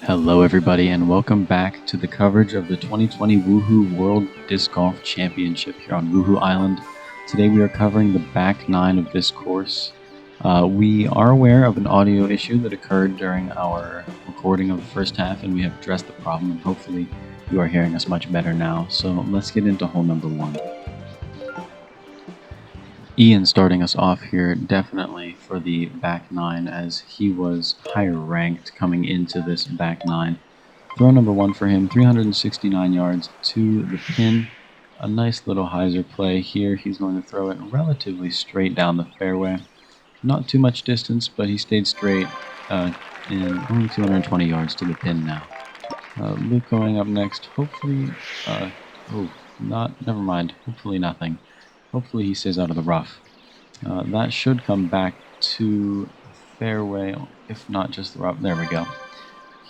Hello everybody and welcome back to the coverage of the 2020 Whuhu World Disc Golf Championship here on Whuhu Island. Today we are covering the back nine of this course. We are aware of an audio issue that occurred during our recording of the first half, and we have addressed the problem, and hopefully you are hearing us much better now. So let's get into hole number one. Ian starting us off here definitely for the back nine, as he was higher ranked coming into this back nine. Throw number one for him, 369 yards to the pin. A nice little hyzer play here. He's going to throw it relatively straight down the fairway. Not too much distance, but he stayed straight in only 220 yards to the pin now. Luke going up next. Hopefully, never mind. Hopefully nothing. Hopefully he stays out of the rough. That should come back to the fairway, if not just the rough. There we go.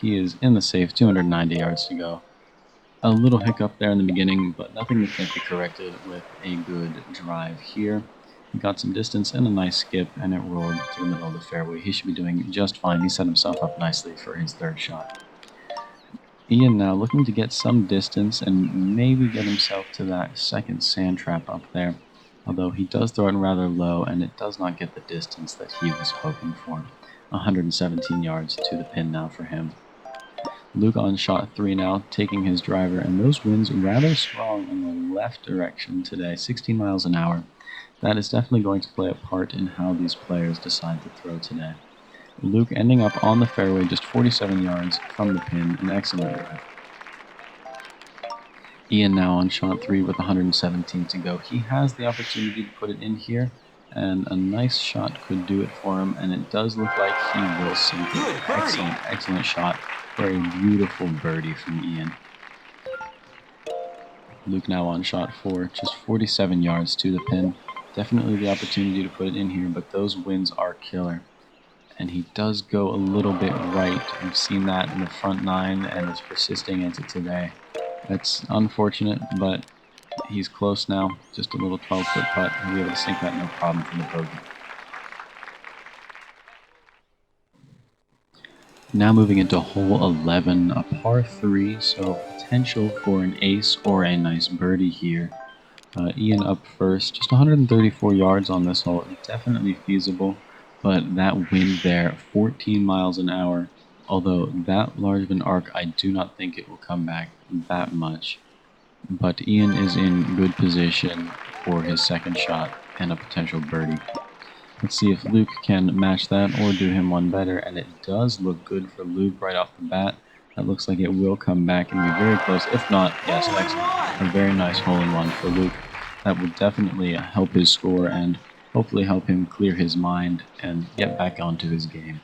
He is in the safe, 290 yards to go. A little hiccup there in the beginning, but nothing that can't be corrected with a good drive here. He got some distance and a nice skip, and it rolled to the middle of the fairway. He should be doing just fine. He set himself up nicely for his third shot. Ian now looking to get some distance and maybe get himself to that second sand trap up there, although he does throw it rather low and it does not get the distance that he was hoping for. 117 yards to the pin now for him. Luke on shot three now, taking his driver, and those winds rather strong in the left direction today, 16 miles an hour. That is definitely going to play a part in how these players decide to throw today. Luke ending up on the fairway just 47 yards from the pin, an excellent drive. Ian now on shot three with 117 to go. He has the opportunity to put it in here, and a nice shot could do it for him, and it does look like he will sink it. Excellent shot for a beautiful birdie from Ian. Luke now on shot four, just 47 yards to the pin. Definitely the opportunity to put it in here, but those winds are killer. And he does go a little bit right. We've seen that in the front nine, and it's persisting into today. That's unfortunate, but he's close now. Just a little 12-foot putt. He'll be able to sink that no problem from the bogey. Now moving into hole 11, a par 3, so potential for an ace or a nice birdie here. Ian up first, just 134 yards on this hole. Definitely feasible, but that wind there, 14 miles an hour, although that large of an arc, I do not think it will come back that much. But Ian is in good position for his second shot and a potential birdie. Let's see if Luke can match that or do him one better, and it does look good for Luke right off the bat. That looks like it will come back and be very close. If not, yes, excellent. A very nice hole-in-one for Luke. That will definitely help his score and hopefully help him clear his mind and get back onto his game.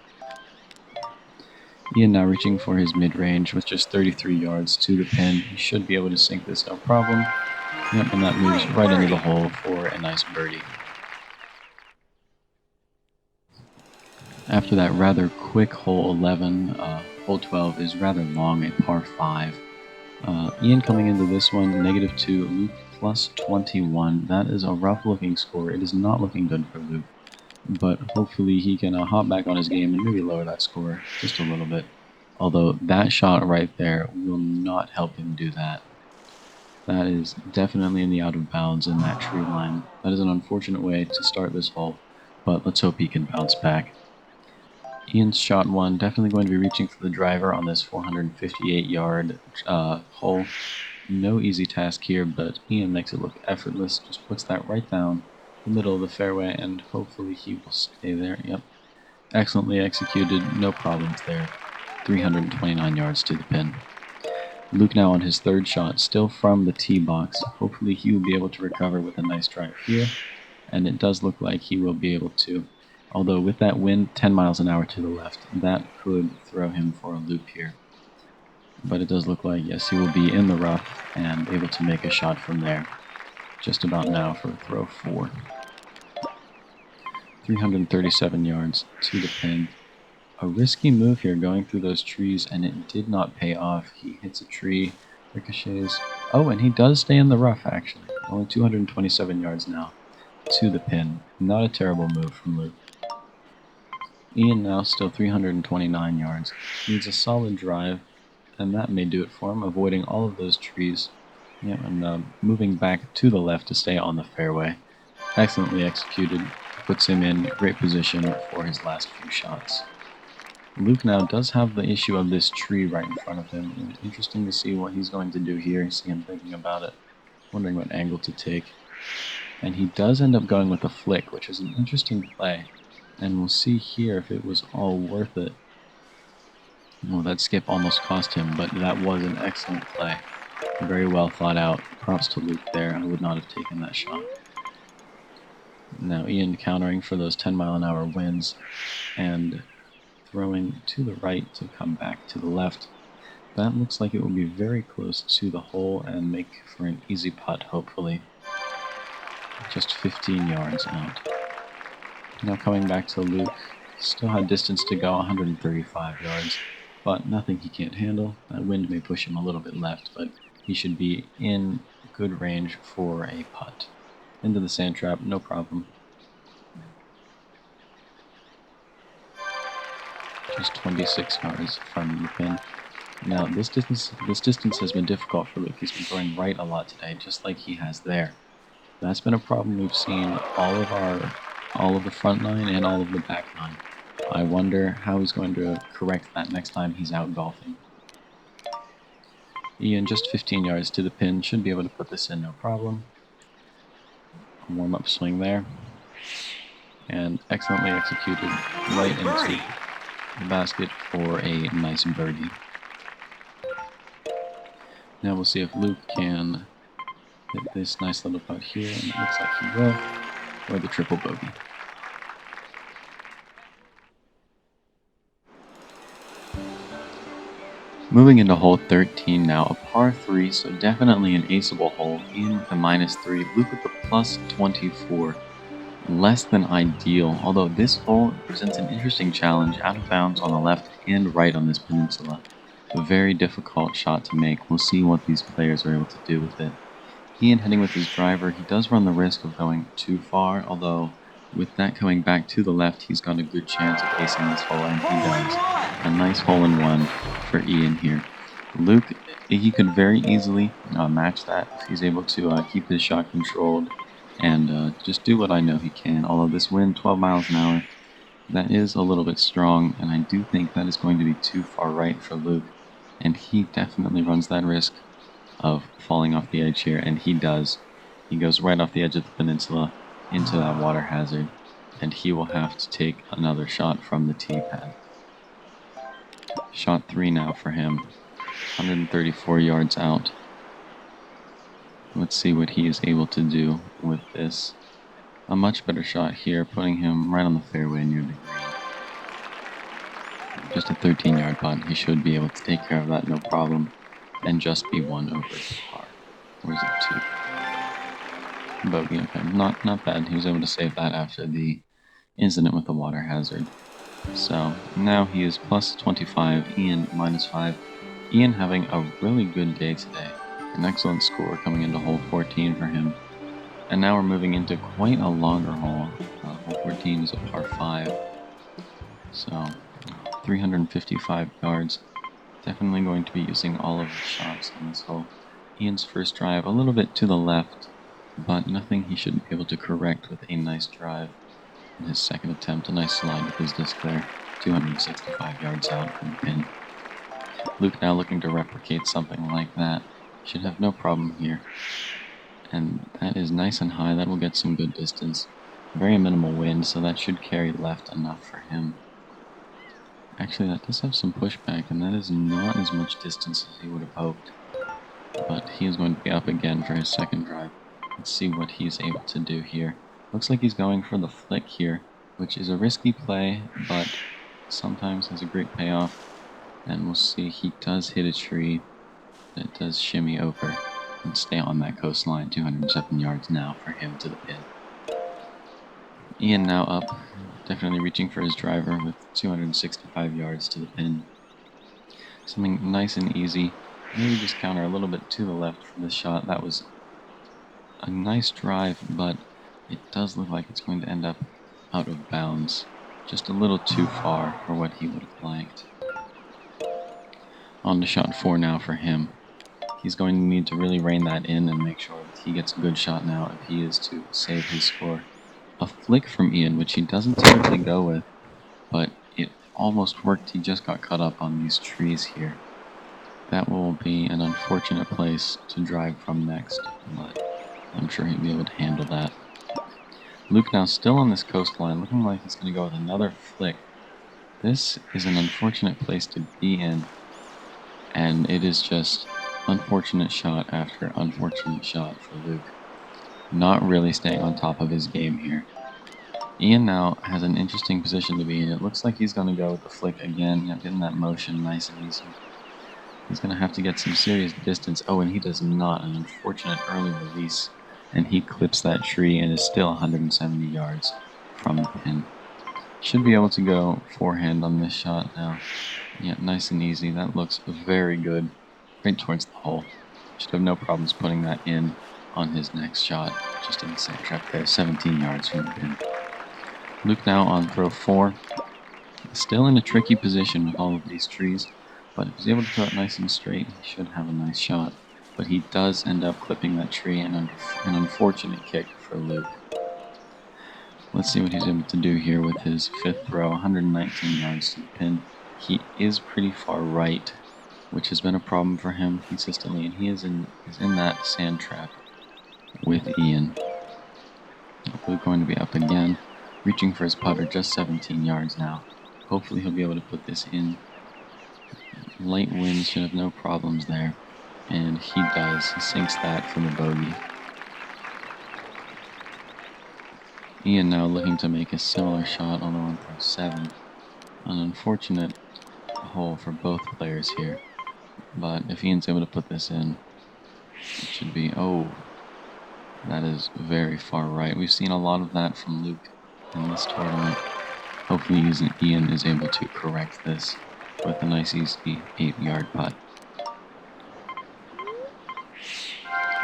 Ian now reaching for his mid-range with just 33 yards to the pin. He should be able to sink this no problem. Yep, and that moves right into the hole for a nice birdie. After that rather quick hole 11, hole 12 is rather long, a par 5. Ian coming into this one, -2, Luke plus 21. That is a rough looking score. It is not looking good for Luke, but hopefully he can hop back on his game and maybe lower that score just a little bit. Although that shot right there will not help him do that. That is definitely in the out of bounds in that tree line. That is an unfortunate way to start this hole, but let's hope he can bounce back. Ian's shot one, definitely going to be reaching for the driver on this 458-yard hole. No easy task here, but Ian makes it look effortless. Just puts that right down the middle of the fairway, and hopefully he will stay there. Yep. Excellently executed, no problems there. 329 yards to the pin. Luke now on his third shot, still from the tee box. Hopefully he will be able to recover with a nice drive here, and it does look like he will be able to. Although with that wind 10 miles an hour to the left, that could throw him for a loop here. But it does look like, yes, he will be in the rough and able to make a shot from there. Just about now for throw 4. 337 yards to the pin. A risky move here going through those trees, and it did not pay off. He hits a tree, ricochets. Oh, and he does stay in the rough, actually. Only 227 yards now to the pin. Not a terrible move from Luke. Ian now still 329 yards. Needs a solid drive, and that may do it for him, avoiding all of those trees. Yeah, and moving back to the left to stay on the fairway. Excellently executed. Puts him in great position for his last few shots. Luke now does have the issue of this tree right in front of him, and interesting to see what he's going to do here. See him thinking about it, wondering what angle to take. And he does end up going with a flick, which is an interesting play. And we'll see here if it was all worth it. Well, that skip almost cost him, but that was an excellent play. Very well thought out. Props to Luke there. I would not have taken that shot. Now Ian countering for those 10-mile-an-hour winds and throwing to the right to come back to the left. That looks like it will be very close to the hole and make for an easy putt, hopefully. Just 15 yards out. Now coming back to Luke. Still had distance to go, 135 yards, but nothing he can't handle. That wind may push him a little bit left, but he should be in good range for a putt. Into the sand trap, no problem. Just 26 yards from the pin. Now this distance has been difficult for Luke. He's been throwing right a lot today, just like he has there. That's been a problem we've seen all of the front nine and all of the back nine. I wonder how he's going to correct that next time he's out golfing. Ian, just 15 yards to the pin, should be able to put this in no problem. A warm-up swing there. And excellently executed right into the basket for a nice birdie. Now we'll see if Luke can hit this nice little putt here, and it looks like he will, or the triple bogey. Moving into hole 13 now, a par 3, so definitely an aceable hole. Ian with a -3, Luke with the +24. Less than ideal, although this hole presents an interesting challenge, out of bounds on the left and right on this peninsula. A very difficult shot to make. We'll see what these players are able to do with it. Ian heading with his driver, he does run the risk of going too far, although with that coming back to the left, he's got a good chance of acing this hole, and he does. A nice hole-in-one for Ian here. Luke, he could very easily match that if he's able to keep his shot controlled and just do what I know he can. Although this wind, 12 miles an hour, that is a little bit strong, and I do think that is going to be too far right for Luke, and he definitely runs that risk of falling off the edge here, and he does. He goes right off the edge of the peninsula into that water hazard, and he will have to take another shot from the tee pad. Shot 3 now for him, 134 yards out. Let's see what he is able to do with this. A much better shot here, putting him right on the fairway near the green. Just a 13-yard putt. He should be able to take care of that no problem and just be 1 over the par. Or is it 2? Bogey, okay. Not bad. He was able to save that after the incident with the water hazard. So now he is +25, Ian -5. Ian having a really good day today. An excellent score coming into hole 14 for him. And now we're moving into quite a longer hole. Hole 14 is a par 5. So 355 yards. Definitely going to be using all of the shots on this hole. Ian's first drive a little bit to the left, but nothing he shouldn't be able to correct with a nice drive. In his second attempt, a nice slide with his disc there, 265 yards out from the pin. Luke now looking to replicate something like that. Should have no problem here. And that is nice and high, that will get some good distance. Very minimal wind, so that should carry left enough for him. Actually, that does have some pushback, and that is not as much distance as he would have hoped. But he is going to be up again for his second drive. Let's see what he's able to do here. Looks like he's going for the flick here, which is a risky play, but sometimes has a great payoff. And we'll see, he does hit a tree that does shimmy over and stay on that coastline. 207 yards now for him to the pin. Ian now up, definitely reaching for his driver with 265 yards to the pin. Something nice and easy. Maybe just counter a little bit to the left for this shot. That was a nice drive, but it does look like it's going to end up out of bounds. just a little too far for what he would have liked. On to shot 4 now for him. He's going to need to really rein that in and make sure that he gets a good shot now if he is to save his score. A flick from Ian, which he doesn't typically go with, but it almost worked. He just got caught up on these trees here. That will be an unfortunate place to drive from next, but I'm sure he'll be able to handle that. Luke now still on this coastline, looking like he's going to go with another flick. This is an unfortunate place to be in, and it is just unfortunate shot after unfortunate shot for Luke. Not really staying on top of his game here. Ian now has an interesting position to be in. It looks like he's going to go with the flick again, getting that motion nice and easy. He's going to have to get some serious distance. Oh, and he does not. An unfortunate early release, and he clips that tree and is still 170 yards from the pin. Should be able to go forehand on this shot now. Yeah, nice and easy. That looks very good. Right towards the hole. Should have no problems putting that in on his next shot. Just in the same trap there, 17 yards from the pin. Luke now on throw 4. Still in a tricky position with all of these trees, but if he's able to throw it nice and straight, he should have a nice shot. But he does end up clipping that tree, and an unfortunate kick for Luke. Let's see what he's able to do here with his 5th throw, 119 yards to the pin. He is pretty far right, which has been a problem for him consistently, and he is in that sand trap with Ian. Luke going to be up again, reaching for his putter, just 17 yards now. Hopefully he'll be able to put this in. Light winds should have no problems there, and he does. He sinks that from the bogey. Ian now looking to make a similar shot on the 1 throw 7. An unfortunate hole for both players here, but if Ian's able to put this in, it should be, oh, that is very far right. We've seen a lot of that from Luke in this tournament. Hopefully Ian is able to correct this with a nice easy 8-yard putt.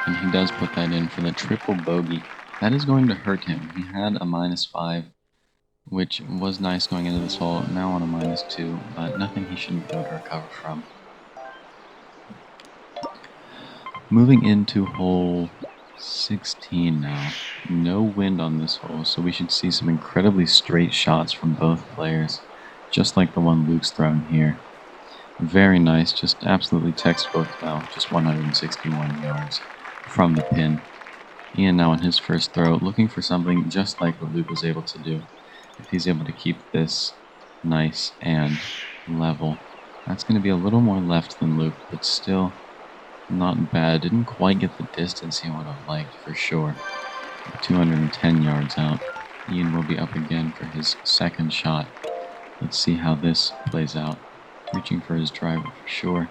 And he does put that in for the triple bogey. That is going to hurt him. He had a -5, which was nice going into this hole, now on a -2, but nothing he shouldn't be able to recover from. Moving into hole 16 now. No wind on this hole, so we should see some incredibly straight shots from both players, just like the one Luke's thrown here. Very nice, just absolutely textbook now, just 161 yards from the pin. Ian now on his first throw, looking for something just like what Luke was able to do. If he's able to keep this nice and level. That's going to be a little more left than Luke, but still not bad. Didn't quite get the distance he would have liked for sure. 210 yards out. Ian will be up again for his second shot. Let's see how this plays out. Reaching for his driver for sure.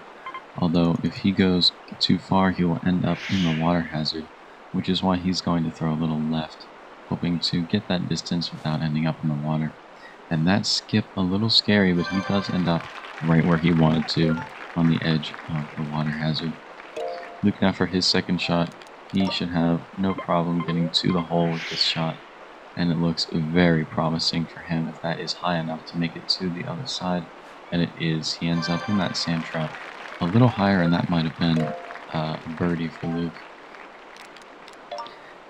Although if he goes too far, he will end up in the water hazard, which is why he's going to throw a little left, hoping to get that distance without ending up in the water. And that skip a little scary, but he does end up right where he wanted to, on the edge of the water hazard. Luke now for his second shot. He should have no problem getting to the hole with this shot, and it looks very promising for him if that is high enough to make it to the other side, and it is. He ends up in that sand trap a little higher, and that might have been a birdie for Luke.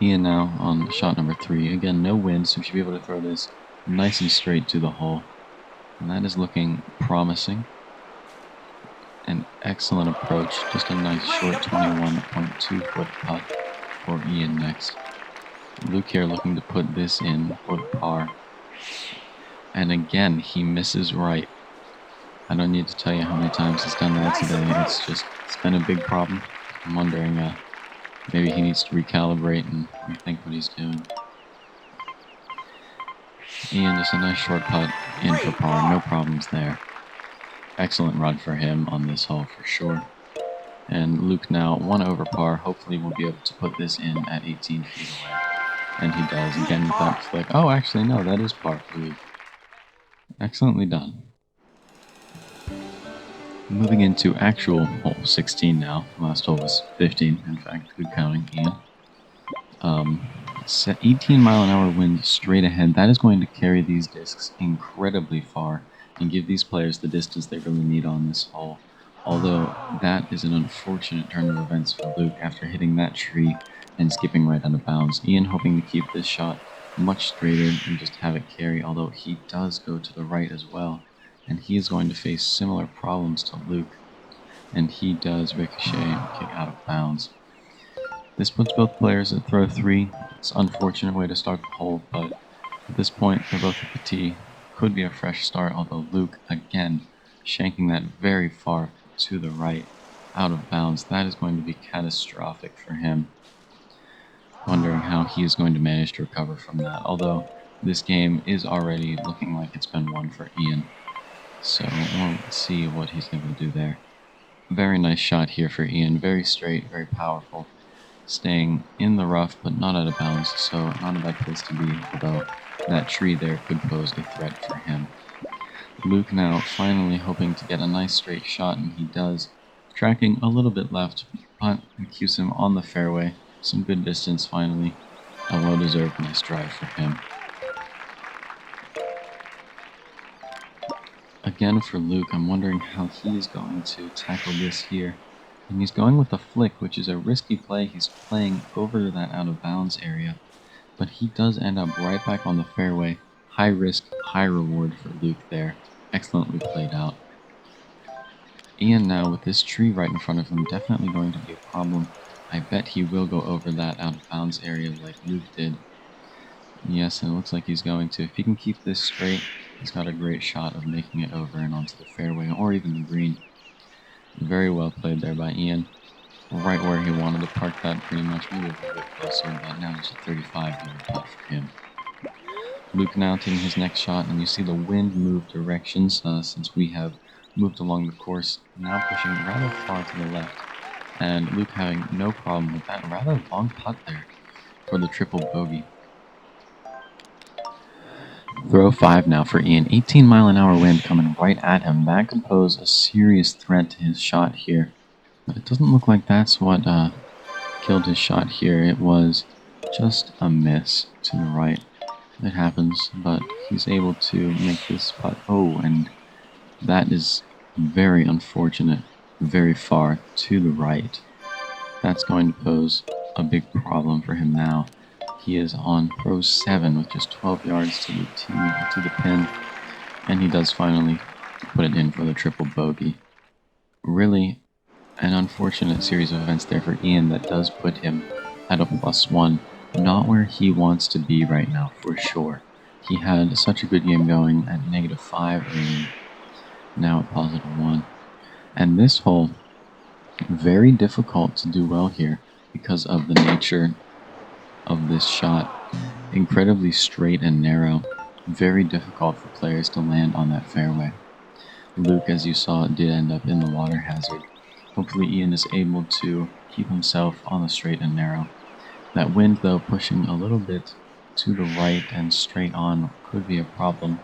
Ian now on shot number 3. Again, no wind, so he should be able to throw this nice and straight to the hole. And that is looking promising. An excellent approach. Just a nice short 21.2 foot putt for Ian next. Luke here looking to put this in for the par. And again, he misses right. I don't need to tell you how many times he's done that today. It's been a big problem. I'm wondering maybe he needs to recalibrate and rethink what he's doing. Ian, just a nice short putt in for par. No problems there. Excellent run for him on this hole for sure. And Luke now 1 over par. Hopefully we'll be able to put this in at 18 feet away. And he does, again with that flick. Oh, actually no, that is par for Luke. Excellently done. Moving into actual hole 16 now. Last hole was 15, in fact, good counting, Ian. 18-mile-an-hour wind straight ahead. That is going to carry these discs incredibly far and give these players the distance they really need on this hole. Although that is an unfortunate turn of events for Luke after hitting that tree and skipping right out of bounds. Ian hoping to keep this shot much straighter and just have it carry, although he does go to the right as well. And he is going to face similar problems to Luke. And he does ricochet and kick out of bounds. This puts both players at throw 3. It's an unfortunate way to start the hole, but at this point they're both at the tee. Could be a fresh start, although Luke, again, shanking that very far to the right, out of bounds. That is going to be catastrophic for him. Wondering how he is going to manage to recover from that, although this game is already looking like it's been won for Ian. So we'll see what he's able to do there. Very nice shot here for Ian, very straight, very powerful. Staying in the rough, but not out of bounds, so not a bad place to be, although that tree there could pose a threat for him. Luke now finally hoping to get a nice straight shot, and he does, tracking a little bit left, but it keeps him on the fairway. Some good distance finally. A well-deserved nice drive for him. Again for Luke, I'm wondering how he is going to tackle this here. And he's going with a flick, which is a risky play. He's playing over that out of bounds area, but he does end up right back on the fairway. High risk, high reward for Luke there. Excellently played out. Ian now with this tree right in front of him, definitely going to be a problem. I bet he will go over that out of bounds area like Luke did. Yes, and it looks like he's going to. If he can keep this straight, he's got a great shot of making it over and onto the fairway or even the green. Very well played there by Ian. Right where he wanted to park that pretty much, maybe a little bit closer, but now it's a 35-yard putt for him. Luke now taking his next shot, and you see the wind move directions since we have moved along the course, now pushing rather far to the left. And Luke having no problem with that rather long putt there for the triple bogey. Throw 5 now for Ian. 18-mile-an-hour wind coming right at him. That could pose a serious threat to his shot here. But it doesn't look like that's what killed his shot here. It was just a miss to the right. It happens, but he's able to make this putt. Oh, and that is very unfortunate. Very far to the right. That's going to pose a big problem for him now. He is on throw 7 with just 12 yards to the tee, to the pin, and he does finally put it in for the triple bogey. Really an unfortunate series of events there for Ian that does put him at a +1. Not where he wants to be right now, for sure. He had such a good game going at -5 early, now at +1. And this hole, very difficult to do well here because of the nature of this shot. Incredibly straight and narrow, very difficult for players to land on that fairway. Luke, as you saw, did end up in the water hazard. Hopefully Ian is able to keep himself on the straight and narrow. That wind, though, pushing a little bit to the right and straight on could be a problem.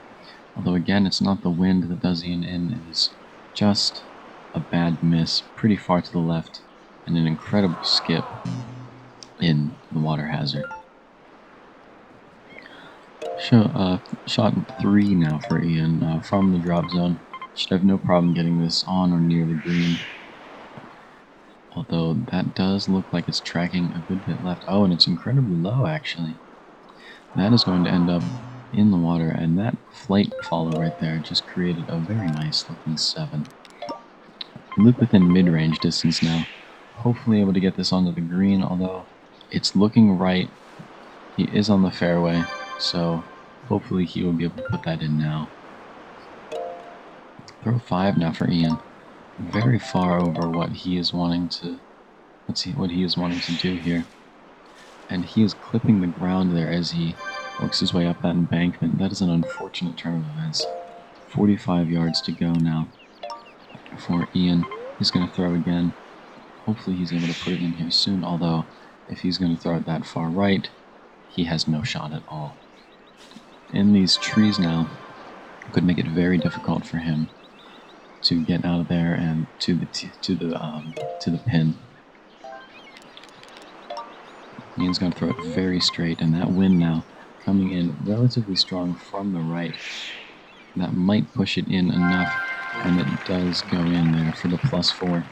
Although again, it's not the wind that does Ian in, it is just a bad miss pretty far to the left and an incredible skip in the water hazard. Shot 3 now for Ian from the drop zone. Should have no problem getting this on or near the green. Although that does look like it's tracking a good bit left. Oh, and it's incredibly low, actually. That is going to end up in the water, and that flight follow right there just created a very nice looking 7. Luke within mid-range distance now. Hopefully able to get this onto the green, although it's looking right. He is on the fairway, so hopefully he will be able to put that in now. Throw 5 now for Ian. Very far over what he is wanting to, let's see what he is wanting to do here. And he is clipping the ground there as he works his way up that embankment. That is an unfortunate turn of events. 45 yards to go now for Ian. He's going to throw again. Hopefully he's able to put it in here soon, although if he's going to throw it that far right, he has no shot at all. In these trees now could make it very difficult for him to get out of there and to the pin. Ian's going to throw it very straight, and that wind now coming in relatively strong from the right. That might push it in enough, and it does go in there for the +4.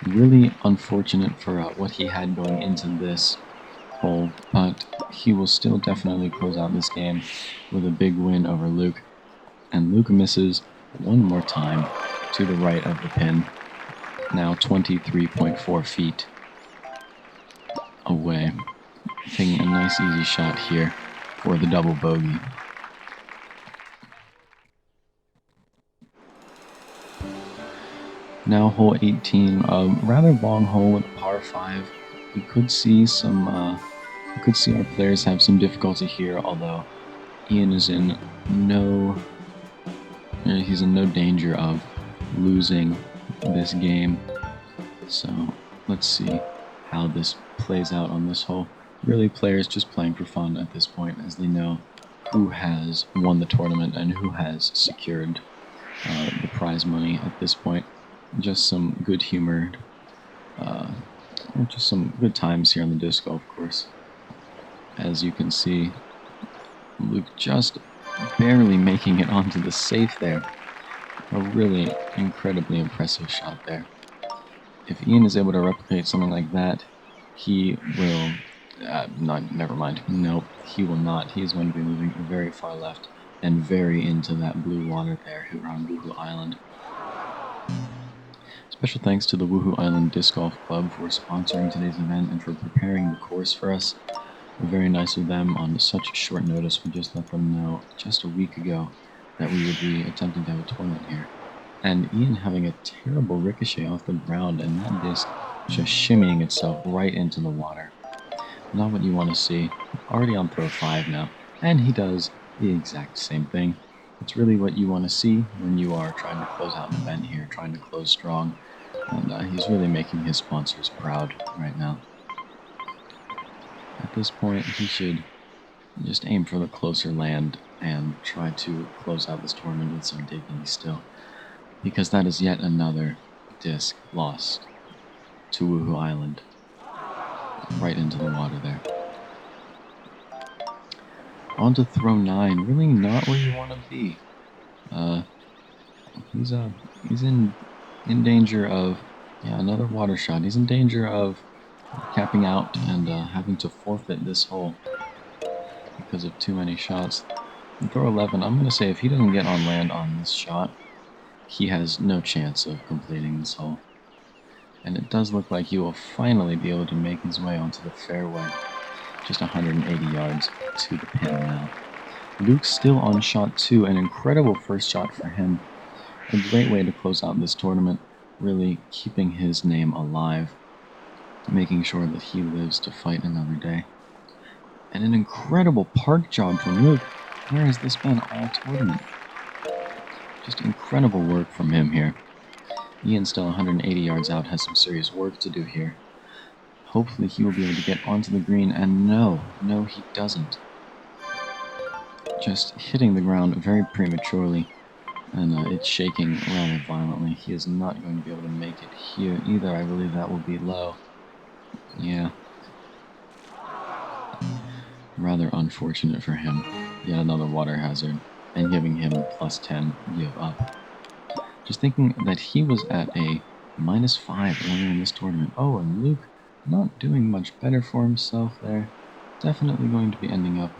Really unfortunate for what he had going into this hole, but he will still definitely close out this game with a big win over Luke. And Luke misses one more time to the right of the pin, now 23.4 feet away, taking a nice easy shot here for the double bogey. Now hole 18, a rather long hole with a par 5. We could see our players have some difficulty here, although Ian is in no danger of losing this game. So let's see how this plays out on this hole. Really, players just playing for fun at this point, as they know who has won the tournament and who has secured the prize money at this point. Just some good humored, just some good times here on the disc golf course. As you can see, Luke just barely making it onto the safe there. A really incredibly impressive shot there. If Ian is able to replicate something like that, he will... never mind. Nope, he will not. He is going to be moving very far left and very into that blue water there here on Whuhu Island. Special thanks to the Whuhu Island Disc Golf Club for sponsoring today's event and for preparing the course for us. Very nice of them on such short notice. We just let them know just a week ago that we would be attempting to have a tournament here. And Ian having a terrible ricochet off the ground and that disc just shimmying itself right into the water. Not what you want to see. Already on throw 5 now. And he does the exact same thing. It's really what you want to see when you are trying to close out an event here, trying to close strong. And he's really making his sponsors proud right now. At this point, he should just aim for the closer land and try to close out this tournament with some dignity still. Because that is yet another disc lost to Whuhu Island. Right into the water there. On to throw 9. Really not where you want to be. He's in danger of another water shot. He's in danger of capping out and having to forfeit this hole because of too many shots. In throw 11, I'm going to say if he doesn't get on land on this shot, he has no chance of completing this hole. And it does look like he will finally be able to make his way onto the fairway. Just 180 yards to the pin now. Luke's still on shot 2, an incredible first shot for him. A great way to close out this tournament, really keeping his name alive, making sure that he lives to fight another day. And an incredible park job from Luke. Where has this been all tournament? Just incredible work from him here. Ian still 180 yards out, has some serious work to do here. Hopefully he will be able to get onto the green, and no he doesn't. Just hitting the ground very prematurely, and it's shaking rather violently. He is not going to be able to make it here either. I believe that will be low. Yeah. Rather unfortunate for him. Yet another water hazard, and giving him +10 give up. Just thinking that he was at a -5 earlier in this tournament. Oh, and Luke not doing much better for himself there. Definitely going to be ending up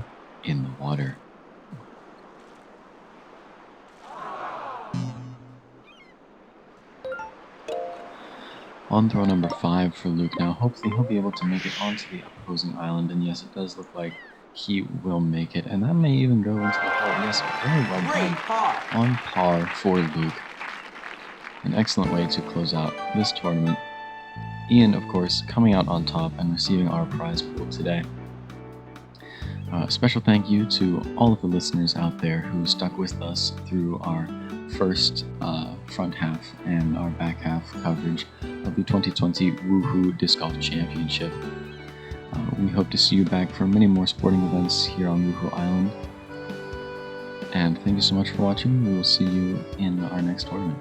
in the water. On throw number 5 for Luke now. Hopefully he'll be able to make it onto the opposing island. And yes, it does look like he will make it. And that may even go into the hole. Yes, very well done. On par for Luke. An excellent way to close out this tournament. Ian, of course, coming out on top and receiving our prize pool today. Special thank you to all of the listeners out there who stuck with us through our first front half and our back half coverage of the 2020 Whuhu Disc Golf Championship. We hope to see you back for many more sporting events here on Whuhu Island. And thank you so much for watching. We will see you in our next tournament.